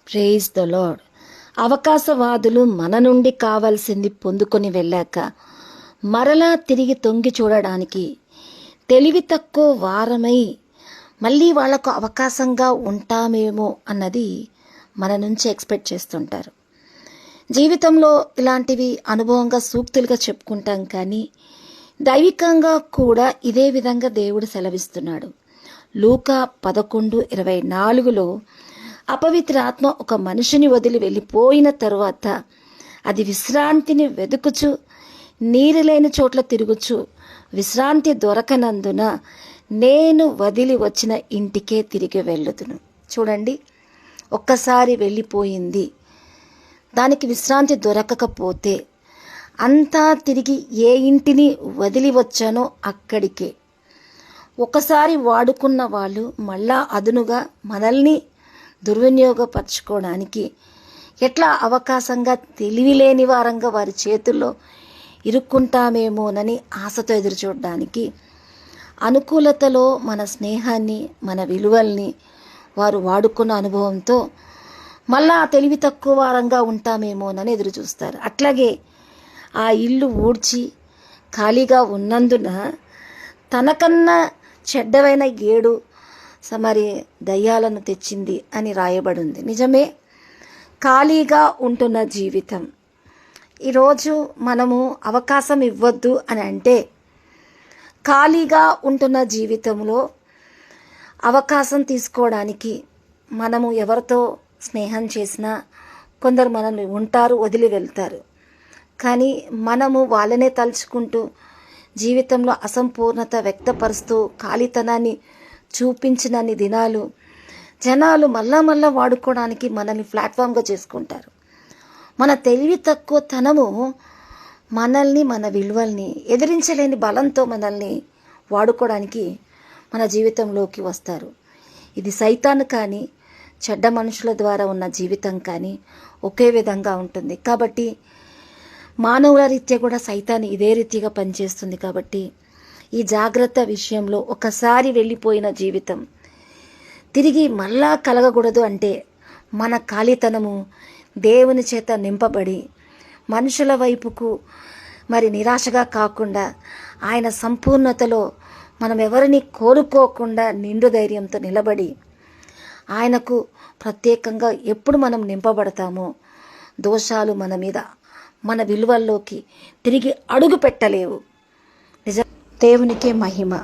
Praise the lord. అవకాశవాదులు మన నుండి కావాల్సింది పొందుకొని వెళ్ళాక మరలా తిరిగి తొంగి చూడడానికి తెలివి తక్కువ వారమై మళ్ళీ వాళ్లకు అవకాశంగా ఉంటామేమో అన్నది మన నుంచి ఎక్స్పెక్ట్ చేస్తుంటారు. జీవితంలో ఇలాంటివి అనుభవంగా సూక్తులుగా చెప్పుకుంటాం, కానీ దైవికంగా కూడా ఇదే విధంగా దేవుడు సెలవిస్తున్నాడు. లూకా 11:24లో అపవిత్ర ఆత్మ ఒక మనిషిని వదిలి వెళ్ళిపోయిన తరువాత అది విశ్రాంతిని వెతుకుచు నీరు లేని చోట్ల తిరుగుచు విశ్రాంతి దొరకనందున నేను వదిలి వచ్చిన ఇంటికే తిరిగి వెళ్ళుదును. చూడండి, ఒక్కసారి వెళ్ళిపోయింది, దానికి విశ్రాంతి దొరకకపోతే అంతా తిరిగి ఏ ఇంటిని వదిలి వచ్చానో అక్కడికే. ఒకసారి వాడుకున్న వాళ్ళు మళ్ళా అదునుగా మనల్ని దుర్వినియోగపరచుకోవడానికి ఎట్లా అవకాశంగా తెలివిలేని వారంగా వారి చేతుల్లో ఇరుక్కుంటామేమోనని ఆశతో ఎదురు చూడడానికి, అనుకూలతలో మన స్నేహాన్ని మన విలువల్ని వారు వాడుకున్న అనుభవంతో మళ్ళా తెలివి తక్కువ వారంగా ఉంటామేమోనని ఎదురు చూస్తారు. అట్లాగే ఆ ఇల్లు ఊడ్చి ఖాళీగా ఉన్నందున తనకన్నా చెడ్డవైన 7 మరి దయ్యాలను తెచ్చింది అని రాయబడింది. నిజమే, ఖాళీగా ఉంటున్న జీవితం. ఈరోజు మనము అవకాశం ఇవ్వద్దు అని అంటే, ఖాళీగా ఉంటున్న జీవితంలో అవకాశం తీసుకోవడానికి మనము ఎవరితో స్నేహం చేసినా కొందరు మనల్ని ఉంటారు, వదిలి వెళ్తారు. కానీ మనము వాళ్ళనే తలుచుకుంటూ జీవితంలో అసంపూర్ణత వ్యక్తపరుస్తూ ఖాళీతనాన్ని చూపించినన్ని దినాలు జనాలు మళ్ళా వాడుకోవడానికి మనల్ని ప్లాట్ఫామ్గా చేసుకుంటారు. మన తెలివి తక్కువ తనము మనల్ని, మన విలువల్ని ఎదిరించలేని బలంతో మనల్ని వాడుకోవడానికి మన జీవితంలోకి వస్తారు. ఇది సైతాను కానీ చెడ్డ మనుషుల ద్వారా ఉన్న జీవితం కానీ ఒకే విధంగా ఉంటుంది. కాబట్టి మానవుల రీత్యా కూడా సైతాను ఇదే రీతిగా పనిచేస్తుంది. కాబట్టి ఈ జాగ్రత్త విషయంలో ఒకసారి వెళ్ళిపోయిన జీవితం తిరిగి మళ్ళా కలగకూడదు అంటే మన ఖాళీతనము దేవుని చేత నింపబడి మనుషుల వైపుకు మరి నిరాశగా కాకుండా ఆయన సంపూర్ణతలో మనం ఎవరిని కోరుకోకుండా నిండు ధైర్యంతో నిలబడి ఆయనకు ప్రత్యేకంగా ఎప్పుడు మనం నింపబడతామో దోషాలు మన మీద, మన విలువల్లోకి తిరిగి అడుగు పెట్టలేవు. నిజ దేవునికే మహిమ.